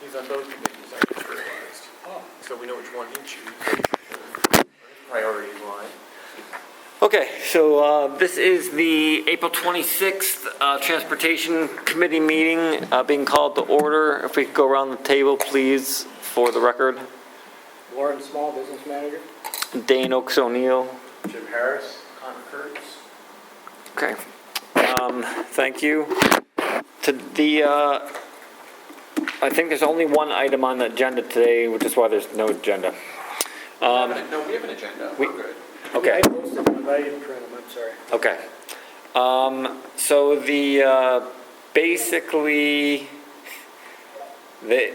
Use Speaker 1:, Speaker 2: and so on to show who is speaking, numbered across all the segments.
Speaker 1: He's on both committees, I just realized. So we know which one he chooses. Priorities line.
Speaker 2: Okay, so this is the April 26th Transportation Committee meeting being called to order. If we could go around the table, please, for the record.
Speaker 3: Lauren Small, Business Manager.
Speaker 2: Dane Oaks O'Neill.
Speaker 1: Jim Harris, Connor Kurtz.
Speaker 2: Okay. Thank you. I think there's only one item on the agenda today, which is why there's no agenda.
Speaker 1: No, we have an agenda. We're good.
Speaker 2: Okay.
Speaker 3: I posted them, but I didn't print them, I'm sorry.
Speaker 2: Okay. So basically, the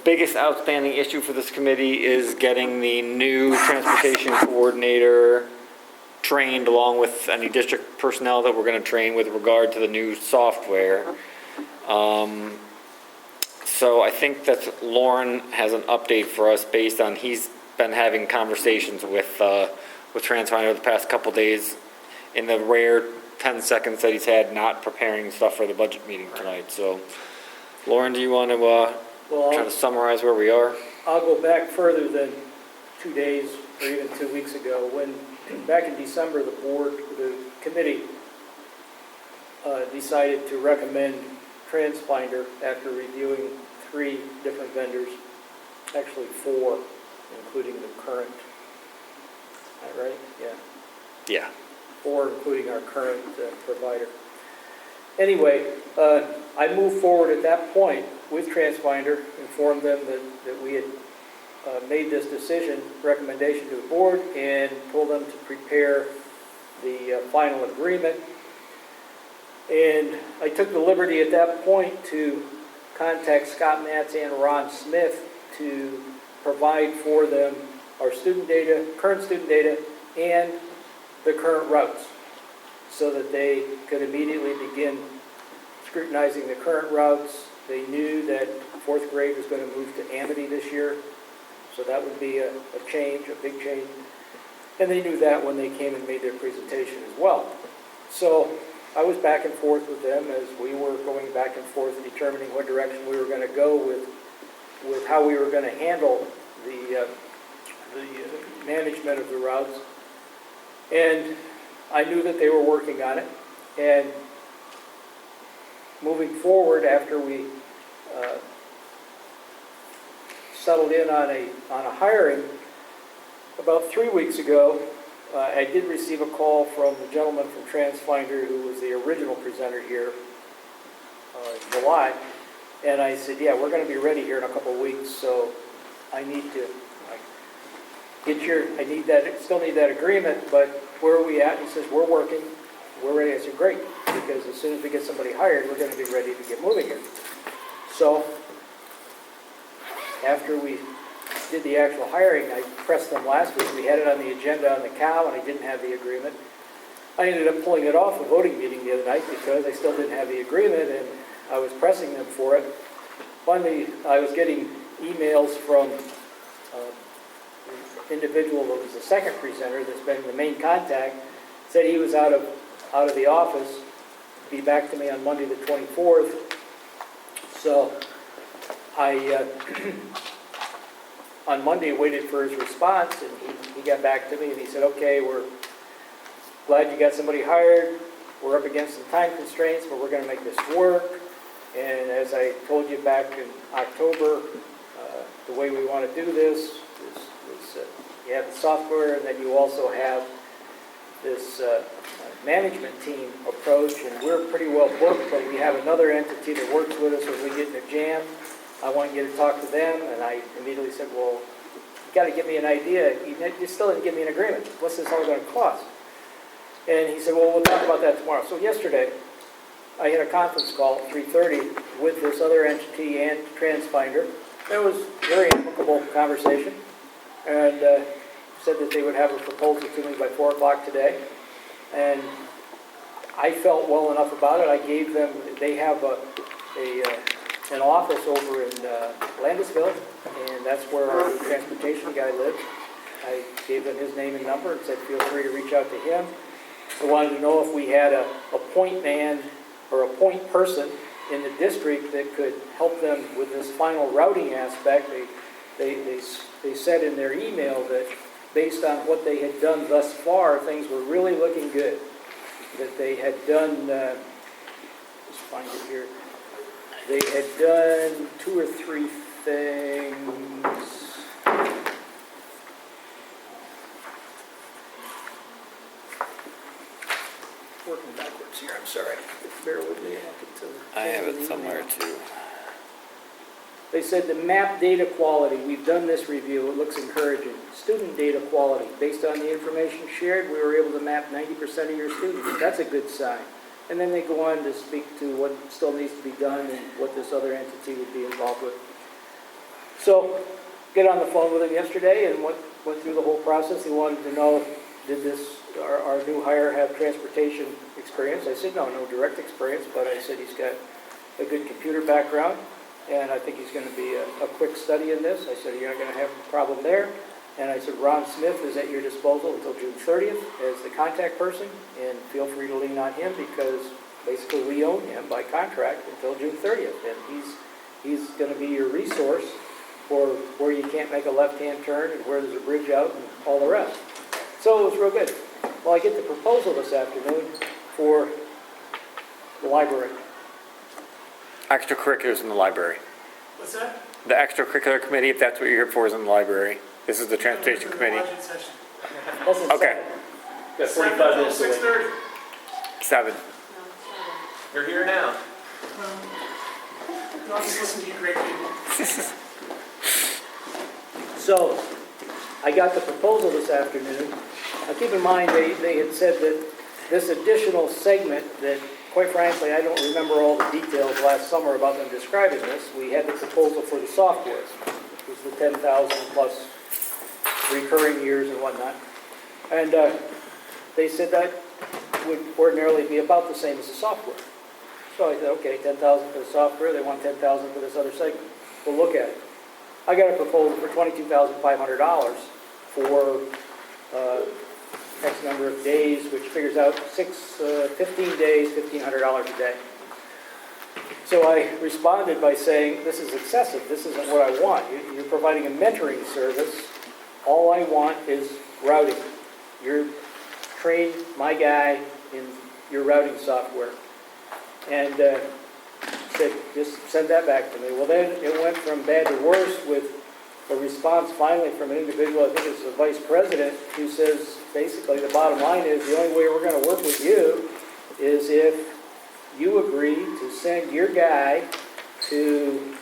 Speaker 2: biggest outstanding issue for this committee is getting the new transportation coordinator trained along with any district personnel that we're going to train with regard to the new software. So I think that Lauren has an update for us based on he's been having conversations with TransFinder the past couple days in the rare 10 seconds that he's had not preparing stuff for the budget meeting tonight. So Lauren, do you want to try to summarize where we are?
Speaker 3: I'll go back further than 2 days or even 2 weeks ago when back in December the committee decided to recommend TransFinder after reviewing 3 different vendors, actually 4, including the current. Is that right? Yeah.
Speaker 2: Yeah.
Speaker 3: 4, including our current provider. Anyway, I moved forward at that point with TransFinder, informed them that we had made this recommendation to the board, and told them to prepare the final agreement. And I took the liberty at that point to contact Scott Matz and Ron Smith to provide for them our student data, current student data, and the current routes, so that they could immediately begin scrutinizing the current routes. They knew that 4th grade was going to move to Amity this year, so that would be a change, a big change. And they knew that when they came and made their presentation as well. So I was back and forth with them as we were going back and forth determining what direction we were going to go with how we were going to handle the management of the routes. And I knew that they were working on it. And moving forward, after we settled in on a hiring, about 3 weeks ago, I did receive a call from the gentleman from TransFinder who was the original presenter here in July. And I said, yeah, we're going to be ready here in a couple of weeks, so I need to still need that agreement, but where are we at? He says, we're working, we're ready. I said, great, because as soon as we get somebody hired, we're going to be ready to get moving here. So after we did the actual hiring, I pressed them last week. We had it on the agenda on the cow, and I didn't have the agreement. I ended up pulling it off a voting meeting the other night because I still didn't have the agreement, and I was pressing them for it. Finally, I was getting emails from the individual that was the second presenter that's been the main contact, said he was out of the office, be back to me on Monday the 24th. So I on Monday waited for his response, and he got back to me and he said, okay, we're glad you got somebody hired. We're up against some time constraints, but we're going to make this work. And as I told you back in October, the way we want to do this is you have the software, and then you also have this management team approach, and we're pretty well booked, but we have another entity that works with us when we get in a jam. I want you to talk to them. And I immediately said, well, you got to give me an idea. You still didn't give me an agreement. What's this all going to cost? And he said, well, we'll talk about that tomorrow. So yesterday, I had a conference call at 3:30 with this other entity and TransFinder. It was a very amicable conversation, and said that they would have a proposal to me by 4 o'clock today. And I felt well enough about it. I gave them, they have an office over in Landisville, and that's where our transportation guy lives. I gave them his name and number and said, feel free to reach out to him. I wanted to know if we had a point man or a point person in the district that could help them with this final routing aspect. They said in their email that based on what they had done thus far, things were really looking good. That they had done, let's find it here, they had done 2 or 3 things. Working backwards here, I'm sorry. Bear with me. I'll get to the-
Speaker 2: I have it somewhere too.
Speaker 3: They said the map data quality, we've done this review, it looks encouraging. Student data quality, based on the information shared, we were able to map 90% of your students. That's a good sign. And then they go on to speak to what still needs to be done and what this other entity would be involved with. So, get on the phone with him yesterday and went through the whole process. He wanted to know, did our new hire have transportation experience? I said, no direct experience, but I said he's got a good computer background. And I think he's going to be a quick study in this. I said, you're not going to have a problem there. And I said, Ron Smith is at your disposal until June 30th as the contact person, and feel free to lean on him because basically we own him by contract until June 30th. And he's going to be your resource for where you can't make a left-hand turn and where there's a bridge out and all the rest. So it was real good. Well, I get the proposal this afternoon for the library.
Speaker 2: Extracurriculars in the library.
Speaker 4: What's that?
Speaker 2: The extracurricular committee, if that's what you're here for, is in the library. This is the transportation committee.
Speaker 4: Budget session.
Speaker 3: Less than
Speaker 2: Okay.
Speaker 3: Got 45 minutes away.
Speaker 4: 6:30.
Speaker 2: 7.
Speaker 1: You're here now.
Speaker 4: Don't just listen to you great people.
Speaker 3: So, I got the proposal this afternoon. Now keep in mind, they had said that this additional segment that, quite frankly, I don't remember all the details last summer about them describing this. We had the proposal for the software, which was the 10,000 plus recurring years and whatnot. And they said that would ordinarily be about the same as the software. So I said, okay, 10,000 for the software, they want 10,000 for this other segment. We'll look at it. I got a proposal for $22,500 for X number of days, which figures out 15 days, $1,500 a day. So I responded by saying, this is excessive, this isn't what I want. You're providing a mentoring service. All I want is routing. You're trained my guy in your routing software. And said, just send that back to me. Well, then it went from bad to worse with a response finally from an individual, I think it's the vice president, who says, basically, the bottom line is the only way we're going to work with you is if you agree to send your guy to,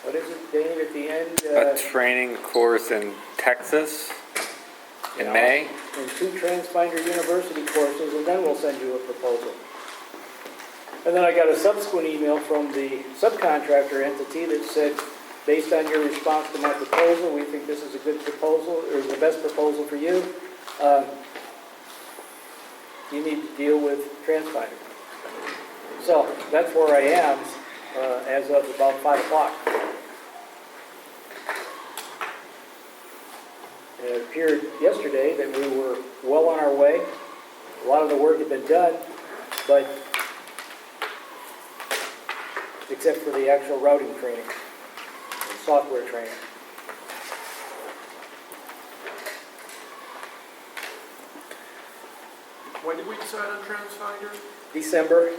Speaker 3: what is it, Dave, at the end?
Speaker 2: A training course in Texas in May.
Speaker 3: And 2 TransFinder University courses, and then we'll send you a proposal. And then I got a subsequent email from the subcontractor entity that said, based on your response to my proposal, we think this is a good proposal, or the best proposal for you. You need to deal with TransFinder. So that's where I am as of about 5 o'clock. And it appeared yesterday that we were well on our way. A lot of the work had been done, but except for the actual routing training and software training.
Speaker 1: When did we decide on TransFinder?
Speaker 3: December,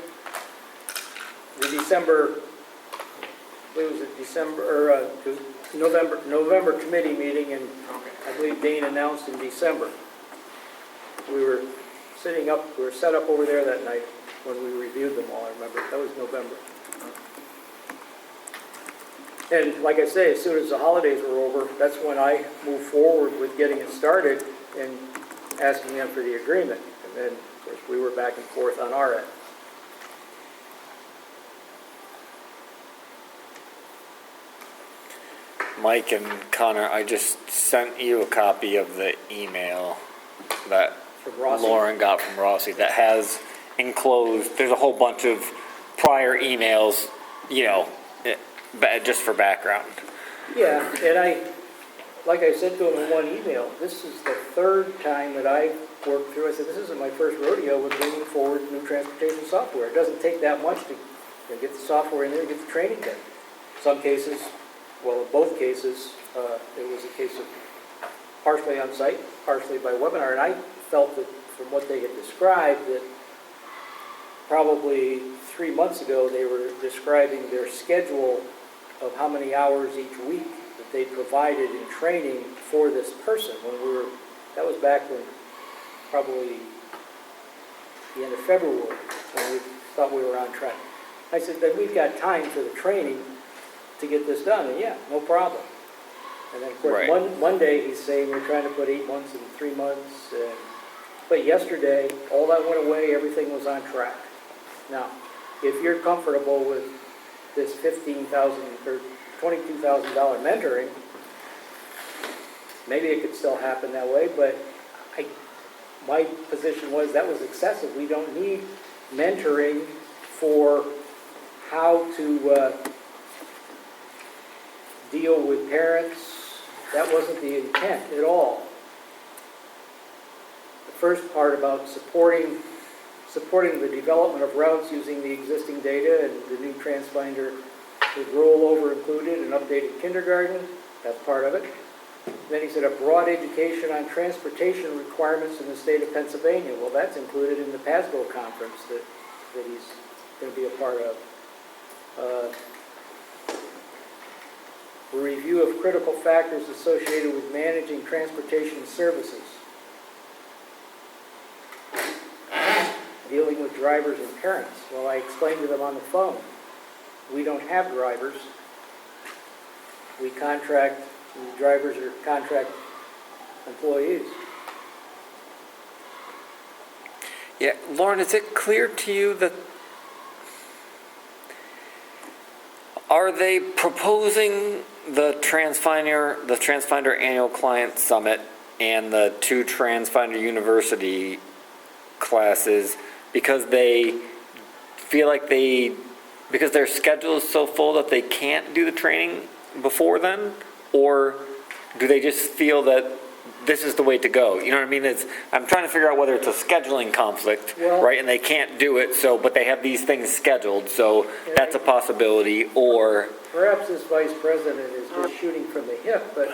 Speaker 3: what was it, December, or November committee meeting, and
Speaker 1: Okay.
Speaker 3: I believe Dane announced in December. We were set up over there that night when we reviewed them all, I remember. That was November. And like I say, as soon as the holidays were over, that's when I moved forward with getting it started and asking them for the agreement. And then, of course, we were back and forth on our end.
Speaker 2: Mike and Connor, I just sent you a copy of the email that
Speaker 3: From Rossi.
Speaker 2: Lauren got from Rossi that has enclosed, there's a whole bunch of prior emails, but just for background.
Speaker 3: Yeah, and like I said to him in one email, this is the 3rd time that I've worked through. I said, this isn't my first rodeo with bringing forward new transportation software. It doesn't take that much to They get the software in there, get the training done. Some cases, well, in both cases, it was a case of partially on site, partially by webinar, and I felt that from what they had described, that probably 3 months ago, they were describing their schedule of how many hours each week that they provided in training for this person. That was back when, probably the end of February, when we thought we were on track. I said, then we've got time for the training to get this done, and yeah, no problem. And then, of course,
Speaker 2: Right.
Speaker 3: Monday, he's saying we're trying to put 8 months in 3 months. But yesterday, all that went away, everything was on track. Now, if you're comfortable with this $15,000 or $22,000 mentoring, maybe it could still happen that way, but my position was that was excessive. We don't need mentoring for how to deal with parents. That wasn't the intent at all. The first part about supporting the development of routes using the existing data and the new TransFinder with rollover included and updated kindergarten, that's part of it. Then he said a broad education on transportation requirements in the state of Pennsylvania. Well, that's included in the PASBO conference that he's going to be a part of. A review of critical factors associated with managing transportation services. Dealing with drivers and parents. Well, I explained to them on the phone, we don't have drivers. We contract, the drivers are contract employees.
Speaker 2: Yeah, Lauren, is it clear to you that, are they proposing the TransFinder Annual Client Summit and the 2 TransFinder University classes because they feel like because their schedule is so full that they can't do the training before then? Or do they just feel that this is the way to go? You know what I mean? I'm trying to figure out whether it's a scheduling conflict,
Speaker 3: Well-
Speaker 2: right? And they can't do it, but they have these things scheduled, so that's a possibility, or...
Speaker 3: Perhaps this vice president is just shooting from the hip, but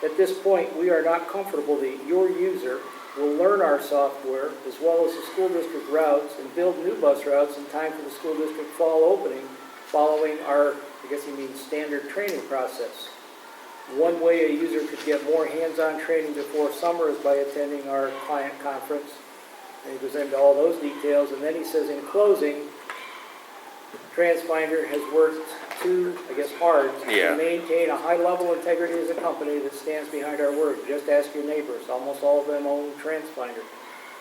Speaker 3: at this point, we are not comfortable that your user will learn our software as well as the school district routes and build new bus routes in time for the school district fall opening, following our, I guess he means, standard training process. One way a user could get more hands-on training before summer is by attending our client conference. And he goes into all those details, and then he says, in closing, TransFinder has worked hard
Speaker 2: Yeah.
Speaker 3: to maintain a high level of integrity as a company that stands behind our word. Just ask your neighbors. Almost all of them own TransFinder.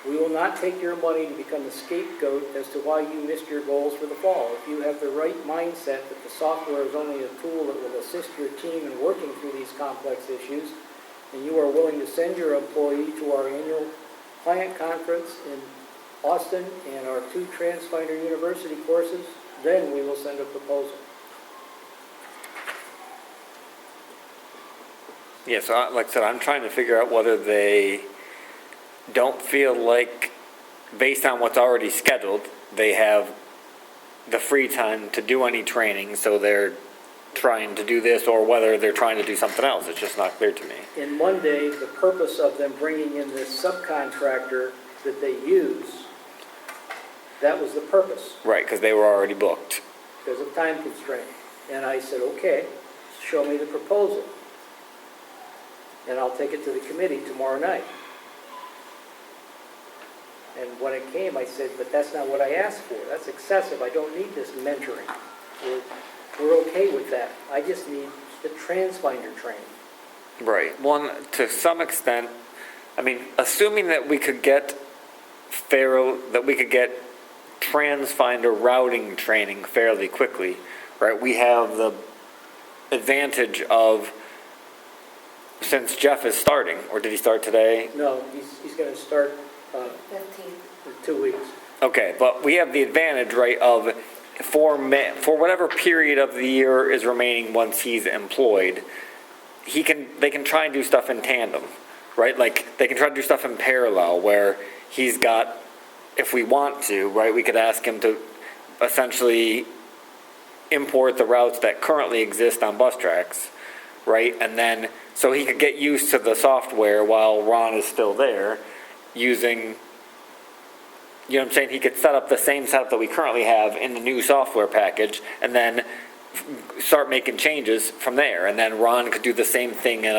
Speaker 3: We will not take your money to become the scapegoat as to why you missed your goals for the fall. If you have the right mindset that the software is only a tool that will assist your team in working through these complex issues, and you are willing to send your employee to our annual client conference in Austin and our 2 TransFinder University courses, then we will send a proposal.
Speaker 2: Yeah, so like I said, I'm trying to figure out whether they don't feel like, based on what's already scheduled, they have the free time to do any training, so they're trying to do this, or whether they're trying to do something else. It's just not clear to me.
Speaker 3: In Monday, the purpose of them bringing in this subcontractor that they use, that was the purpose,
Speaker 2: Right, because they were already booked.
Speaker 3: because of time constraint. And I said, okay, show me the proposal. And I'll take it to the committee tomorrow night. And when it came, I said, but that's not what I asked for. That's excessive. I don't need this mentoring. We're okay with that. I just need the TransFinder training.
Speaker 2: Right. One, to some extent, I mean, assuming that we could get TransFinder routing training fairly quickly, right? We have the advantage of, since Jeff is starting, or did he start today?
Speaker 3: No, he's going to start
Speaker 5: 15.
Speaker 3: in 2 weeks.
Speaker 2: Okay, but we have the advantage, right, of for whatever period of the year is remaining once he's employed, they can try and do stuff in tandem, right? Like, they can try to do stuff in parallel where he's got, if we want to, right, we could ask him to essentially import the routes that currently exist on bus tracks, right? And then, so he could get used to the software while Ron is still there, using, you know what I'm saying? He could set up the same setup that we currently have in the new software package, and then start making changes from there. And then Ron could do the same thing in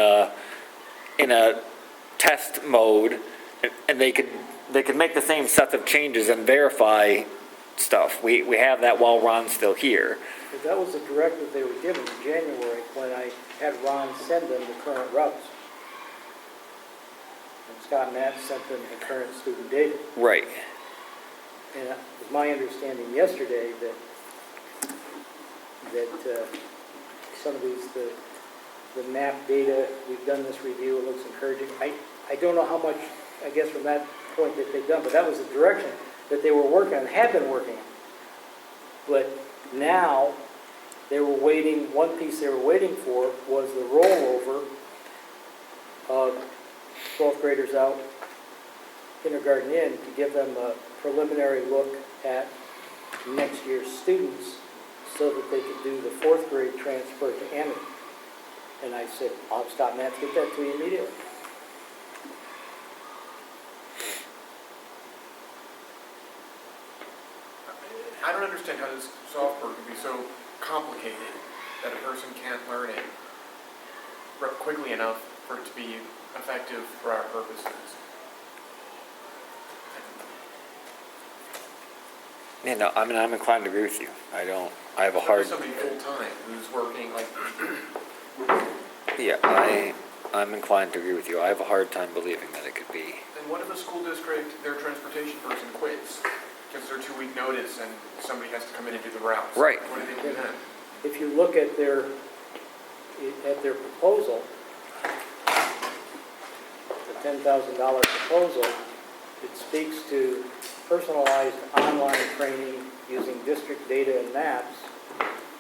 Speaker 2: a test mode, and they could make the same sets of changes and verify stuff. We have that while Ron's still here.
Speaker 3: But that was the directive they were given in January when I had Ron send them the current routes. And Scott Matt sent them the current student data.
Speaker 2: Right.
Speaker 3: And it was my understanding yesterday that some of these, the map data, we've done this review, it looks encouraging. I don't know how much, I guess, from that point that they've done, but that was the direction that they were working on, had been working on. But now, they were waiting, one piece they were waiting for was the rollover of 12th graders out, kindergarten in, to give them a preliminary look at next year's students so that they could do the 4th grade transfer to Amity. And I said, I'll stop Matt, get that to you immediately.
Speaker 1: I don't understand how this software can be so complicated that a person can't learn it quickly enough for it to be effective for our purposes.
Speaker 2: Yeah, no, I mean, I'm inclined to agree with you. I have a
Speaker 1: There's
Speaker 2: hard,
Speaker 1: somebody full-time who's working like,
Speaker 2: yeah, I'm inclined to agree with you. I have a hard time believing that it could be.
Speaker 1: and what if a school district, their transportation person quits? Gives their 2-week notice and somebody has to come in and do the routes.
Speaker 2: Right.
Speaker 1: What do they do then?
Speaker 3: If you look at their proposal, the $10,000 proposal, it speaks to personalized online training using district data and maps,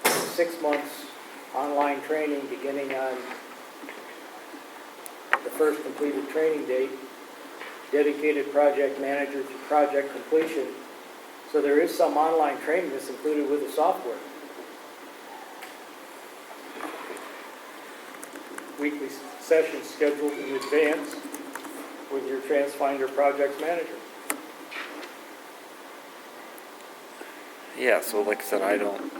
Speaker 3: 6 months online training beginning on the first completed training date, dedicated project manager to project completion. So there is some online training that's included with the software. Weekly sessions scheduled in advance with your TransFinder project manager.
Speaker 2: Yeah, so like I said, I don't,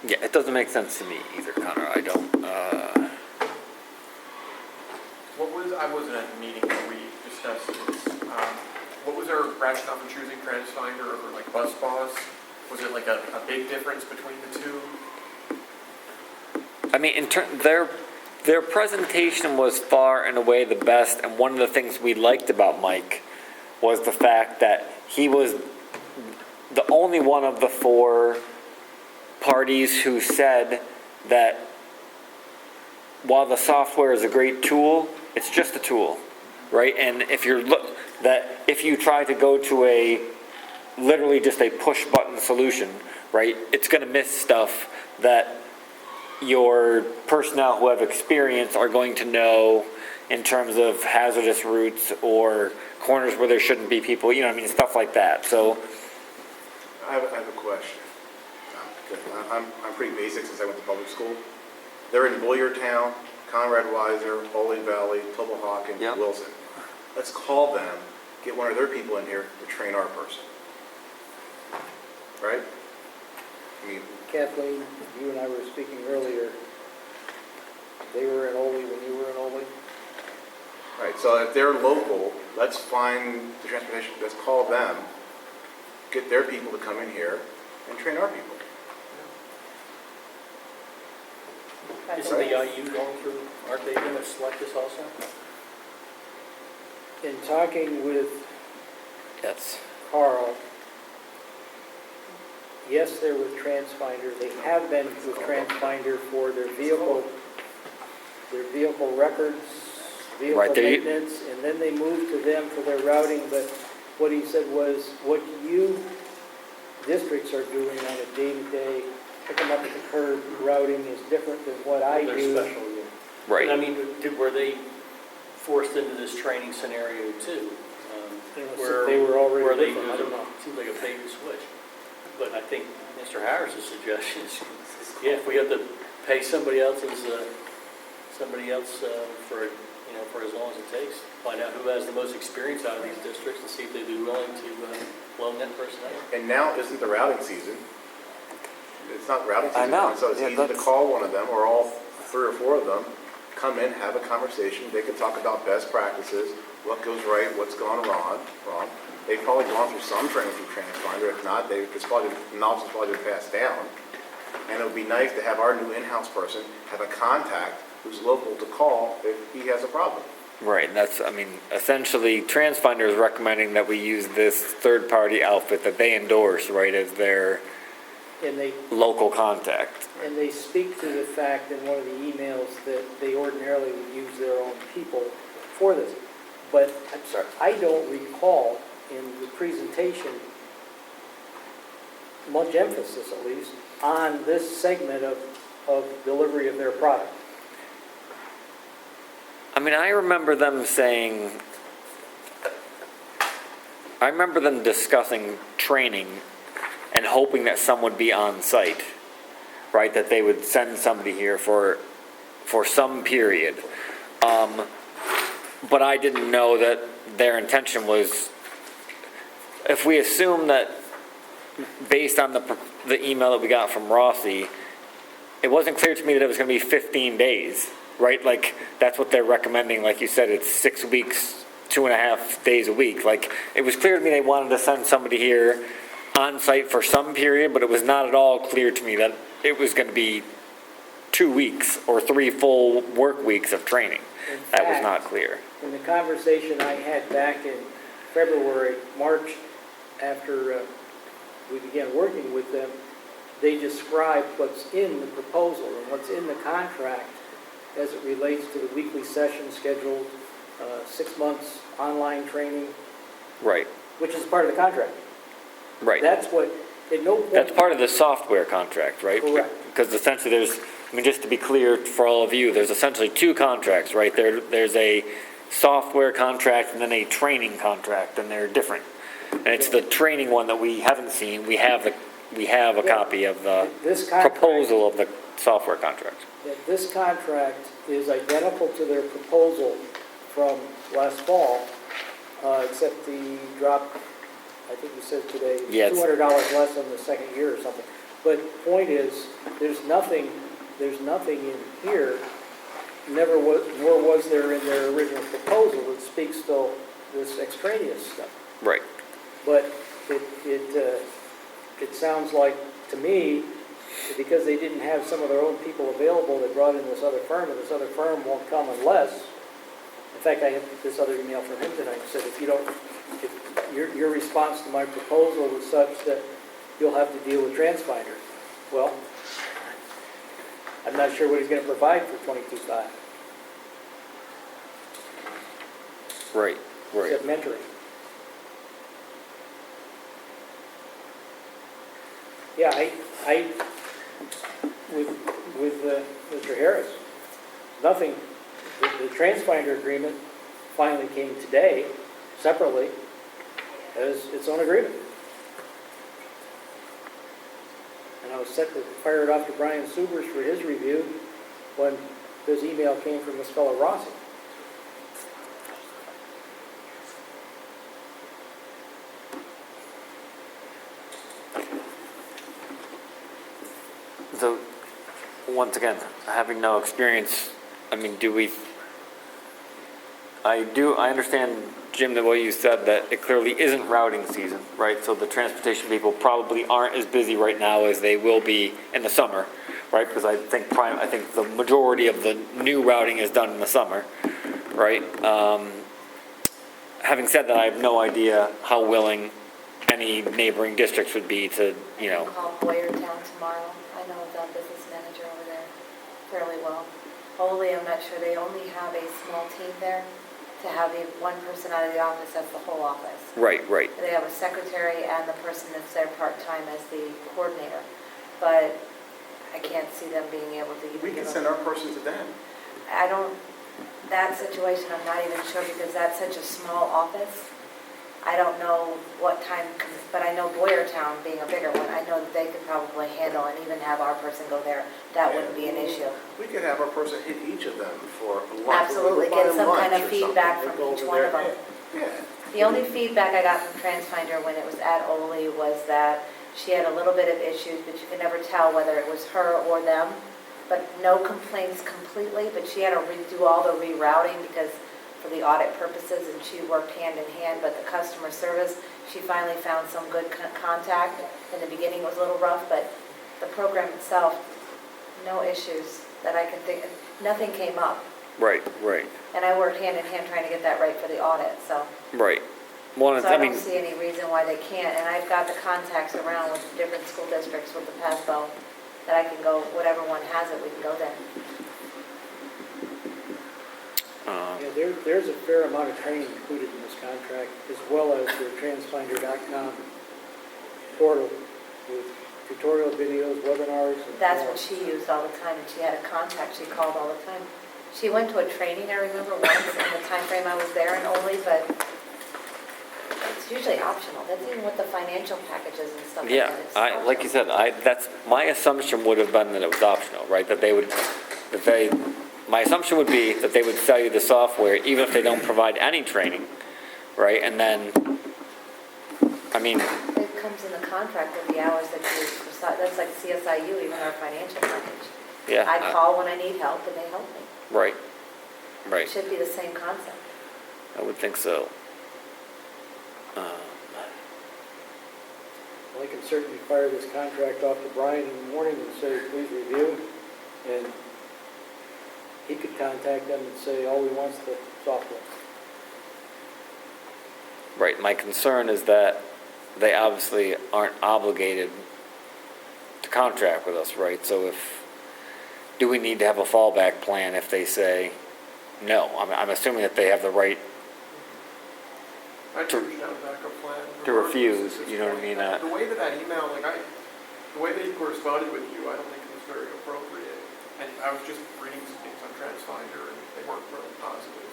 Speaker 2: yeah, it doesn't make sense to me either, Connor. I don't,
Speaker 1: I wasn't at the meeting where we discussed this. What was their rationale for choosing TransFinder over like BusBoss? Was it like a big difference between the two?
Speaker 2: I mean, their presentation was far and away the best, and one of the things we liked about Mike was the fact that he was the only one of the 4 parties who said that while the software is a great tool, it's just a tool, right? And if you try to go to literally just a push button solution, right, it's going to miss stuff that your personnel who have experience are going to know in terms of hazardous routes or corners where there shouldn't be people, you know what I mean, stuff like that. So
Speaker 5: I have a question. I'm pretty basic since I went to public school. They're in Boyertown, Conrad Weiser, Holy Valley, Tobohawken,
Speaker 2: Yep.
Speaker 5: Wilson. Let's call them, get one of their people in here to train our person. Right? I mean,
Speaker 3: Kathleen, you and I were speaking earlier. They were in Ole when you were in Ole.
Speaker 5: right, so if they're local, let's find the transportation, let's call them, get their people to come in here and train our people.
Speaker 6: Isn't the IU going through, aren't they going to select this also?
Speaker 3: In talking with
Speaker 2: yes,
Speaker 3: Carl, yes, they're with TransFinder. They have been with TransFinder for their vehicle records, vehicle
Speaker 2: Right, they-
Speaker 3: maintenance, and then they moved to them for their routing. But what he said was, what you districts are doing on a day-to-day, pick them up at the curb routing is different than what I
Speaker 6: They're
Speaker 3: do.
Speaker 6: special, yeah.
Speaker 2: right.
Speaker 6: And I mean, were they forced into this training scenario too?
Speaker 3: They were already
Speaker 6: Were they,
Speaker 3: with them, I don't know.
Speaker 6: seems like a But I think Mr. Harris's suggestion is, yeah, if we have to pay somebody else for, you know, for as long as it takes, find out who has the most experience out of these districts and see if they'd be willing to loan that person out.
Speaker 5: And now isn't the routing season. It's not routing
Speaker 2: I
Speaker 5: season.
Speaker 2: know.
Speaker 5: So it's
Speaker 2: Yeah,
Speaker 5: easy to
Speaker 2: that's-
Speaker 5: call one of them, or all 3 or 4 of them, come in, have a conversation. They can talk about best practices, what goes right, what's gone wrong. They've probably gone through some training through TransFinder. If not, knowledge has probably been passed down. And it would be nice to have our new in-house person have a contact who's local to call if he has a problem.
Speaker 2: Right, that's, I mean, essentially, TransFinder is recommending that we use this third-party outfit that they endorse, right, as their
Speaker 3: And they,
Speaker 2: local contact.
Speaker 3: and they speak to the fact in one of the emails that they ordinarily would use their own people for this. But, I'm sorry, I don't recall in the presentation much emphasis, at least, on this segment of delivery of their product.
Speaker 2: I mean, I remember them saying, I remember them discussing training and hoping that someone would be on site, right? That they would send somebody here for some period. But I didn't know that their intention was, if we assume that based on the email that we got from Rossi, it wasn't clear to me that it was going to be 15 days, right? Like, that's what they're recommending. Like you said, it's 6 weeks, 2.5 days a week. Like, it was clear to me they wanted to send somebody here on site for some period, but it was not at all clear to me that it was going to be 2 weeks or 3 full work weeks of training.
Speaker 3: In
Speaker 2: That was
Speaker 3: fact,
Speaker 2: not clear.
Speaker 3: in the conversation I had back in February, March, after we began working with them, they described what's in the proposal and what's in the contract as it relates to the weekly session scheduled, 6 months online training,
Speaker 2: Right,
Speaker 3: which is part of the contract.
Speaker 2: right.
Speaker 3: That's what, at no point.
Speaker 2: That's part of the software contract, right?
Speaker 3: Correct.
Speaker 2: Because essentially I mean, just to be clear for all of you, there's essentially 2 contracts, right? There's a software contract and then a training contract, and they're different. And it's the training one that we haven't seen. We have a copy of the
Speaker 3: This contract-
Speaker 2: proposal of the software contract.
Speaker 3: that this contract is identical to their proposal from last fall, except the drop, I think you said today,
Speaker 2: Yes.
Speaker 3: $200 less on the second year or something. But point is, there's nothing in here, nor was there in their original proposal that speaks to this extraneous stuff.
Speaker 2: Right.
Speaker 3: But it sounds like, to me, because they didn't have some of their own people available, they brought in this other firm, and this other firm won't come unless, in fact, I have this other email from him tonight, said if your response to my proposal was such that you'll have to deal with TransFinder. Well, I'm not sure what he's going to provide for $22,500,
Speaker 2: Right, right.
Speaker 3: except mentoring. Yeah, I with Mr. Harris, nothing, the TransFinder agreement finally came today, separately, as its own agreement. And I was set to fire it off to Brian Subers for his review when this email came from this fellow Rossi.
Speaker 2: So, once again, having no experience, I mean, I understand, Jim, that what you said, that it clearly isn't routing season, right? So the transportation people probably aren't as busy right now as they will be in the summer, right? Because I think the majority of the new routing is done in the summer, right? Having said that, I have no idea how willing any neighboring districts would be to, you know,
Speaker 7: Call Boyertown tomorrow. I know the business manager over there fairly well. Holy, I'm not sure. They only have a small team there to have the one person out of the office. That's the whole office.
Speaker 2: right.
Speaker 7: They have a secretary and the person that's there part-time as the coordinator. But I can't see them being able to even
Speaker 5: We can
Speaker 7: give
Speaker 5: send
Speaker 7: them.
Speaker 5: our person to them.
Speaker 7: I don't, that situation, I'm not even sure because that's such a small office. I don't know what time, but I know Boyertown being a bigger one, I know that they could probably handle and even have our person go there. That wouldn't be an issue.
Speaker 5: We could have our person hit each of them for lunch.
Speaker 7: Absolutely,
Speaker 5: Buy
Speaker 7: get some
Speaker 5: lunch
Speaker 7: kind of
Speaker 5: or
Speaker 7: feedback
Speaker 5: something.
Speaker 7: from
Speaker 5: We'll go
Speaker 7: each
Speaker 5: over
Speaker 7: one of
Speaker 5: there.
Speaker 7: them.
Speaker 5: Yeah.
Speaker 7: The only feedback I got from TransFinder when it was at Ole was that she had a little bit of issues, but you could never tell whether it was her or them. But no complaints completely, but she had to redo all the rerouting because for the audit purposes, and she worked hand in hand, but the customer service, she finally found some good contact. In the beginning, it was a little rough, but the program itself, no issues that I can think, nothing came up.
Speaker 2: Right, right,
Speaker 7: And I worked hand in hand trying to get that right for the audit, so.
Speaker 2: right. Well,
Speaker 7: So
Speaker 2: I
Speaker 7: I
Speaker 2: mean,
Speaker 7: don't see any reason why they can't, and I've got the contacts around with different school districts with the PASBO, that I can go, whatever one has it, we can go there.
Speaker 3: Yeah, there's a fair amount of training included in this contract, as well as the transfinder.com portal with tutorial videos, webinars, and
Speaker 7: That's
Speaker 3: more.
Speaker 7: what she used all the time, and she had a contact, she called all the time. She went to a training, I remember once, in the time frame I was there in Ole, but it's usually optional. That's even with the financial packages and stuff like
Speaker 2: yeah,
Speaker 7: that. It's
Speaker 2: like you
Speaker 7: optional.
Speaker 2: said, that's, my assumption would have been that it was optional, right? My assumption would be that they would sell you the software even if they don't provide any training, right? And then, I mean,
Speaker 7: It comes in the contract with the hours that you, that's like CSIU, even our financial package.
Speaker 2: yeah.
Speaker 7: I call when I need help, and they help me.
Speaker 2: Right,
Speaker 7: It
Speaker 2: right.
Speaker 7: should be the same concept.
Speaker 2: I would think so.
Speaker 3: Well, I can certainly fire this contract off to Brian in the morning and say, please review. And he could contact them and say, all we want's the software.
Speaker 2: Right, my concern is that they obviously aren't obligated to contract with us, right? So do we need to have a fallback plan if they say no? I'm assuming that they have the right
Speaker 1: I choose down a backup plan.
Speaker 2: to refuse,
Speaker 1: regardless at this
Speaker 2: you know what I
Speaker 1: point.
Speaker 2: mean?
Speaker 1: The way that email, the way that he corresponded with you, I don't think it was very appropriate. And I was just reading some things on TransFinder, and they weren't really positive.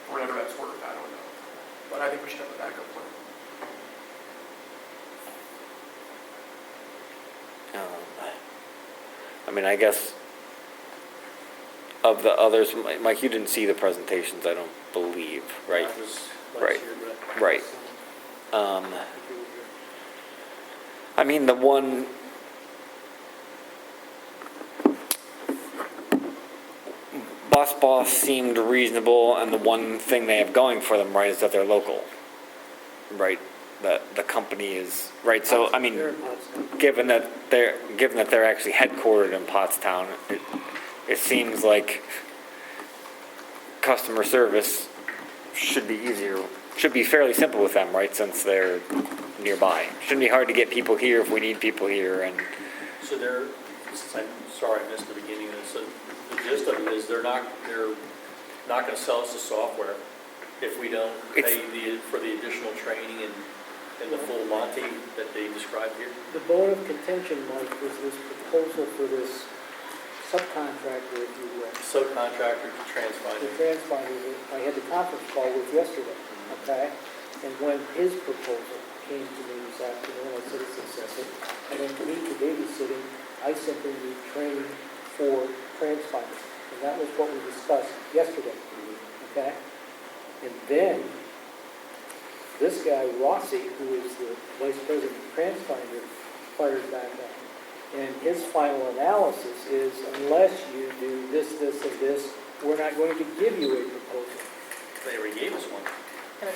Speaker 1: Whatever that's worth, I don't know. But I think we should have a backup plan.
Speaker 2: I mean, I guess of the others, Mike, you didn't see the presentations, I don't believe, right?
Speaker 6: That was
Speaker 2: Right.
Speaker 6: last year, but.
Speaker 2: Right. I mean, the one, Boss seemed reasonable, and the one thing they have going for them, right, is that they're local, right? That the company is, right, so, I mean,
Speaker 3: They're in Pottstown.
Speaker 2: given that they're actually headquartered in Pottstown, it seems like customer service should be easier, should be fairly simple with them, right, since they're nearby. Shouldn't be hard to get people here if we need people here, and,
Speaker 6: So I'm sorry I missed the beginning of this. So the gist of it is they're not going to sell us the software if we don't pay for the additional training and the full Monty that they described here.
Speaker 3: The bone of contention, Mike, was this proposal for this subcontractor, if you will.
Speaker 6: Subcontractor to
Speaker 3: The
Speaker 6: TransFinder.
Speaker 3: transponder that I had the conference call with yesterday, okay? And when his proposal came to me this afternoon, I said it's excessive. I don't need the babysitting, I simply need training for transponder. And that was what we discussed yesterday, okay? And then, this guy, Rossi, who is the vice president of transponder, fires back up. And his final analysis is, unless you do this, this, and this, we're not going to give you a proposal.
Speaker 6: They already gave us one.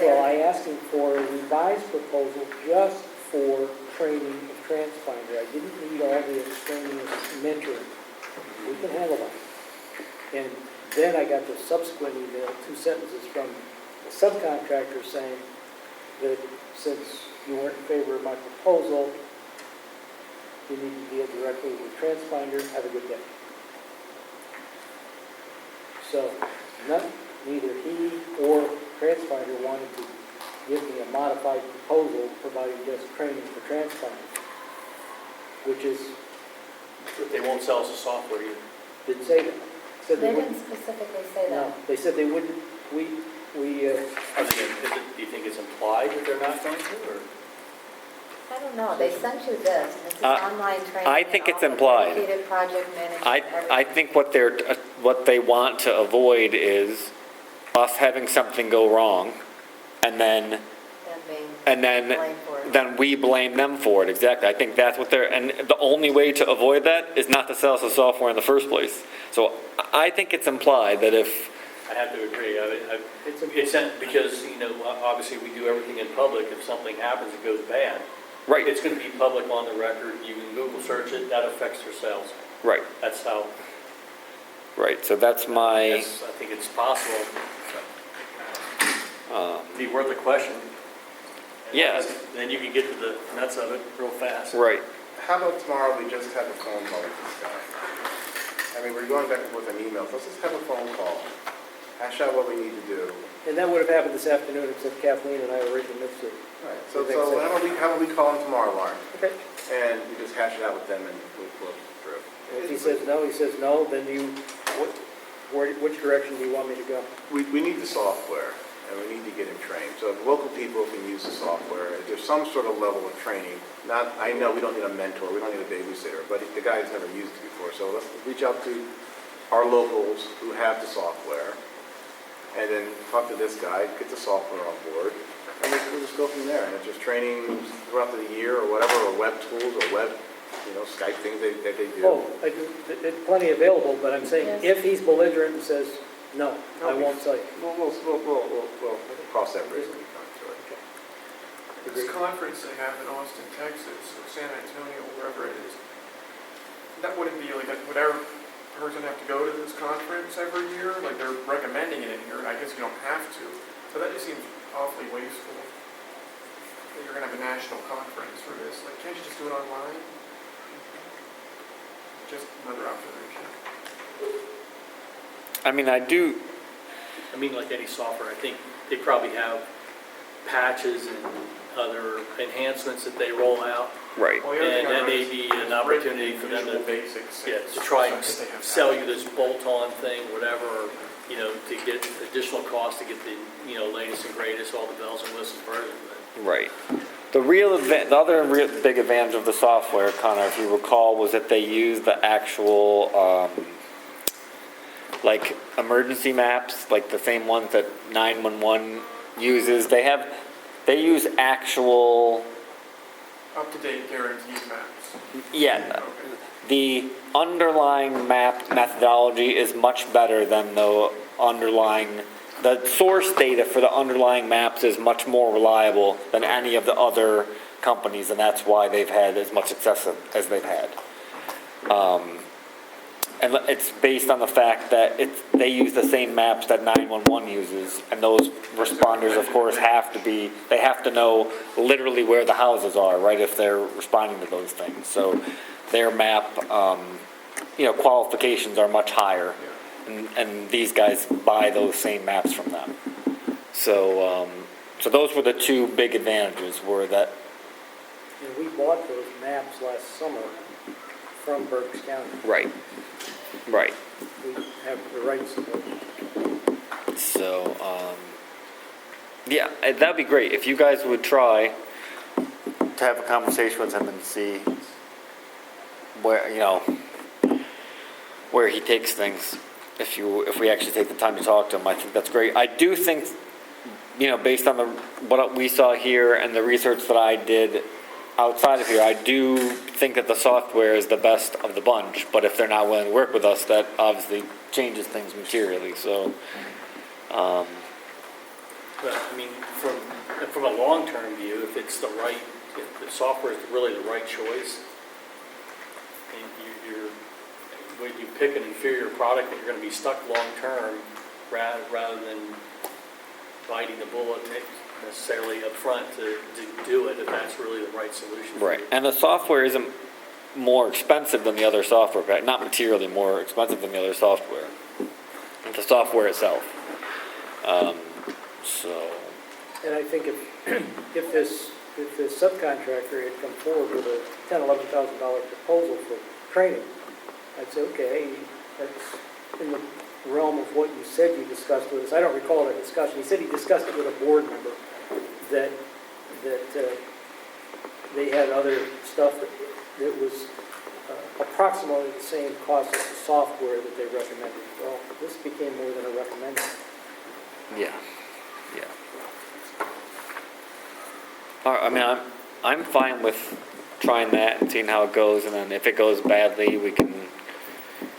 Speaker 3: Well, I asked him for a revised proposal just for training of transponder. I didn't need all the extraneous mentoring. We can handle that. And then I got the subsequent email, 2 sentences from the subcontractor saying that since you weren't in favor of my proposal, you need to deal directly with transponder. Have a good day. So, neither he or transponder wanted to give me a modified proposal providing just training for transponder, which is,
Speaker 6: But they won't sell us the software either.
Speaker 3: didn't say that. Said
Speaker 7: They
Speaker 3: they
Speaker 7: didn't
Speaker 3: wouldn't.
Speaker 7: specifically say
Speaker 3: No,
Speaker 7: that.
Speaker 3: they said they wouldn't, we,
Speaker 6: Are they gonna, do you think it's implied that they're not going to, or?
Speaker 7: I don't know, they sent you this, and this is
Speaker 2: Uh,
Speaker 7: online training.
Speaker 2: I think it's
Speaker 7: and all the
Speaker 2: implied.
Speaker 7: dedicated project management,
Speaker 2: I
Speaker 7: everything.
Speaker 2: think what they want to avoid is us having something go wrong, and then,
Speaker 7: Them being
Speaker 2: and then,
Speaker 7: blamed for it.
Speaker 2: then we blame them for it, exactly. I think that's what they're, and the only way to avoid that is not to sell us the software in the first place. So I think it's implied that if,
Speaker 6: I have to agree.
Speaker 3: It's a-
Speaker 6: It's, because, you know, obviously we do everything in public. If something happens, it goes bad.
Speaker 2: right,
Speaker 6: It's going to be public on the record. You can Google search it. That affects their sales.
Speaker 2: right,
Speaker 6: That's how,
Speaker 2: right, so that's my,
Speaker 6: I think it's possible. Be worth a question.
Speaker 2: yeah,
Speaker 6: Then you can get to the nuts of it real fast.
Speaker 2: right.
Speaker 5: How about tomorrow, we just have a phone call with this guy? I mean, we're going back and forth on emails, let's just have a phone call, hash out what we need to do.
Speaker 3: and that would have happened this afternoon, except Kathleen and I originally missed it.
Speaker 5: Right. So how about we call him tomorrow, Lauren,
Speaker 3: Okay.
Speaker 5: and we just hash it out with them and we'll go through.
Speaker 3: And if he says no, then which direction do you want me to go?
Speaker 5: We need the software, and we need to get him trained. So if local people can use the software, if there's some sort of level of training, I know we don't need a mentor, we don't need a babysitter, but the guy's never used it before, so let's reach out to our locals who have the software, and then talk to this guy, get the software on board, and we'll just go from there. And if there's training throughout the year or whatever, or web tools or web, Skype things that they do.
Speaker 3: Oh, I do, there's plenty available, but I'm saying,
Speaker 7: Yes.
Speaker 3: if he's belligerent and says, no, I won't sell you.
Speaker 5: We'll cross that bridge when we come to it.
Speaker 1: This conference they have in Austin, Texas, or San Antonio, wherever it is, that wouldn't be like, would our person have to go to this conference every year? Like, they're recommending it in here, and I guess you don't have to. So that just seems awfully wasteful. That you're gonna have a national conference for this. Like, can't you just do it online? Just another observation.
Speaker 2: I mean, I do,
Speaker 6: I mean, like any software, I think they probably have patches and other enhancements that they roll out.
Speaker 2: right.
Speaker 1: Well, the other thing
Speaker 6: And
Speaker 1: I
Speaker 6: that may
Speaker 1: noticed
Speaker 6: be
Speaker 1: is
Speaker 6: an opportunity for them
Speaker 1: Visual
Speaker 6: to,
Speaker 1: Basics.
Speaker 6: yeah, to try and
Speaker 1: So I guess they have
Speaker 6: sell you
Speaker 1: patches.
Speaker 6: this bolt-on thing, whatever, or, to get additional cost to get the, latest and greatest, all the bells and whistles version of it.
Speaker 2: Right. The other big advantage of the software, Connor, if you recall, was that they use the actual, like emergency maps, like the same ones that 911 uses. They use actual,
Speaker 1: Up-to-date guaranteed maps.
Speaker 2: yeah,
Speaker 1: Okay.
Speaker 2: the underlying map methodology is much better than the source data for the underlying maps is much more reliable than any of the other companies, and that's why they've had as much success as they've had. And it's based on the fact that they use the same maps that 911 uses, and those responders, of course, have to know literally where the houses are, right, if they're responding to those things. So their map, qualifications are much higher, and these guys buy those same maps from them. So those were the two big advantages, were that,
Speaker 3: And we bought those maps last summer from Berks County.
Speaker 2: right.
Speaker 3: We have the rights to those.
Speaker 2: So, yeah, that'd be great. If you guys would try to have a conversation with him and see where he takes things. If we actually take the time to talk to him, I think that's great. I do think, based on what we saw here and the research that I did outside of here, I do think that the software is the best of the bunch. But if they're not willing to work with us, that obviously changes things materially. So,
Speaker 6: But, I mean, from a long-term view, if the software is really the right choice, and when you pick an inferior product that you're going to be stuck long-term, rather than biting the bullet necessarily up front to do it, if that's really the right solution. for
Speaker 2: right.
Speaker 6: you.
Speaker 2: And the software isn't more expensive than the other software, not materially more expensive than the other software. The software itself.
Speaker 3: And I think if this subcontractor had come forward with a $10,000, $11,000 proposal for training, I'd say, okay, that's in realm of what you said you discussed with us. I don't recall that discussion. He said he discussed it with a board member, that they had other stuff that was approximately the same cost as the software that they recommended. Well, this became more than a recommendation.
Speaker 2: Yeah, yeah. All right, I mean, I'm fine with trying that and seeing how it goes, and then if it goes badly, we can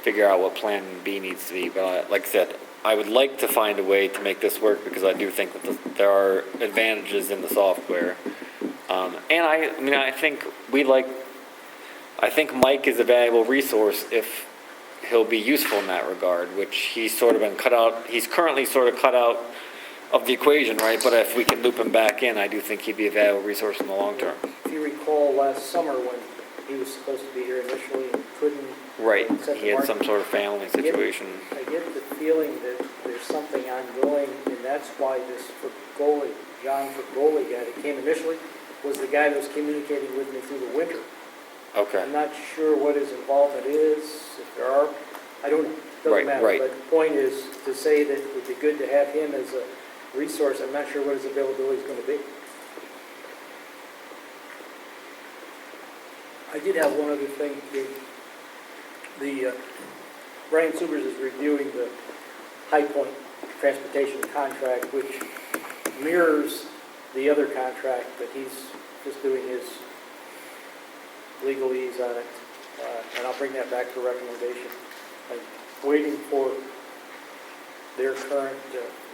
Speaker 2: figure out what plan B needs to be. But like I said, I would like to find a way to make this work because I do think that there are advantages in the software. And I think I think Mike is a valuable resource if he'll be useful in that regard, which he's sort of been cut out, he's currently sort of cut out of the equation, right? But if we can loop him back in, I do think he'd be a valuable resource in the long term.
Speaker 3: If you recall last summer when he was supposed to be here initially and couldn't.
Speaker 2: Right,
Speaker 3: set the
Speaker 2: he had
Speaker 3: mark,
Speaker 2: some sort of family situation.
Speaker 3: I get the feeling that there's something ongoing, and that's why this Fergoli, John Fergoli guy that came initially, was the guy that was communicating with me through the winter.
Speaker 2: Okay,
Speaker 3: I'm not sure what his involvement is, if there are, I don't know,
Speaker 2: Right,
Speaker 3: doesn't matter.
Speaker 2: right.
Speaker 3: But the point is to say that it would be good to have him as a resource. I'm not sure what his availability is going to be. I did have one other thing. Brian Subers is reviewing the High Point Transportation contract, which mirrors the other contract, but he's just doing his legalese on it, and I'll bring that back for recommendation. I'm waiting for their current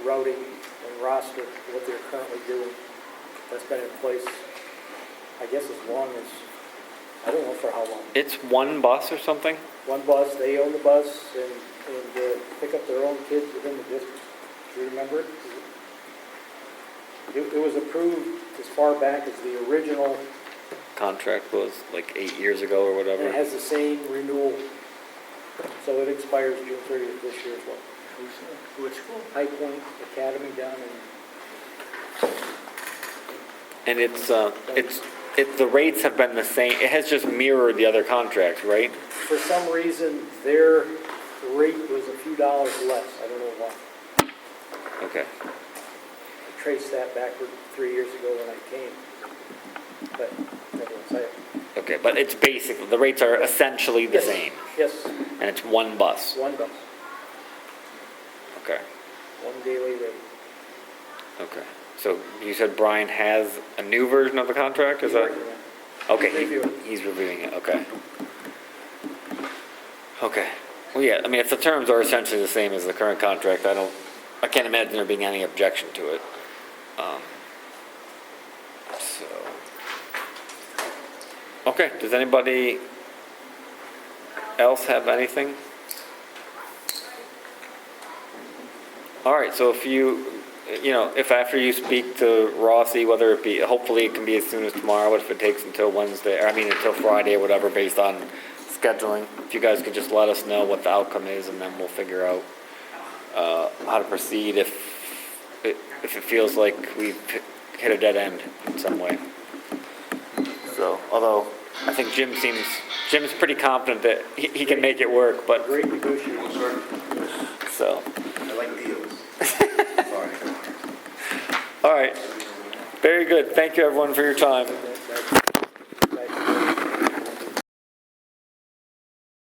Speaker 3: routing and roster, what they're currently doing. That's been in place, I guess, as long as, I don't know for how long.
Speaker 2: it's one bus or something?
Speaker 3: One bus, they own the bus and pick up their own kids within the district. Do you remember it? It was approved as far back as the original,
Speaker 2: Contract was like 8 years ago or
Speaker 3: and
Speaker 2: whatever.
Speaker 3: it has the same renewal. So it expires June 30th this year as well.
Speaker 6: Which school?
Speaker 3: High Point Academy down in,
Speaker 2: And the rates have been the same, it has just mirrored the other contracts, right?
Speaker 3: for some reason, their rate was a few dollars less. I don't know why.
Speaker 2: Okay,
Speaker 3: I traced that backward 3 years ago when I came. But, nevertheless,
Speaker 2: okay, but it's basically, the rates are essentially the
Speaker 3: Yes.
Speaker 2: same,
Speaker 3: yes,
Speaker 2: and it's one bus,
Speaker 3: one bus,
Speaker 2: okay,
Speaker 3: one daily rate.
Speaker 2: okay. So you said Brian has a new version of the contract, is that? Okay,
Speaker 3: Reviewing.
Speaker 2: he's reviewing it, okay. Okay, well, yeah, I mean, if the terms are essentially the same as the current contract, I can't imagine there being any objection to it. So, okay, does anybody else have anything? All right, so if if after you speak to Rossi, whether it be, hopefully it can be as soon as tomorrow, but if it takes until Wednesday, until Friday or whatever, based on scheduling, if you guys could just let us know what the outcome is, and then we'll figure out how to proceed if it feels like we've hit a dead end in some way. So, although I think Jim's pretty confident that he can make it work, but,
Speaker 3: Great negotiator.
Speaker 2: so.
Speaker 5: I like deals. Sorry.
Speaker 2: All right. Very good. Thank you, everyone, for your time.
Speaker 3: Thank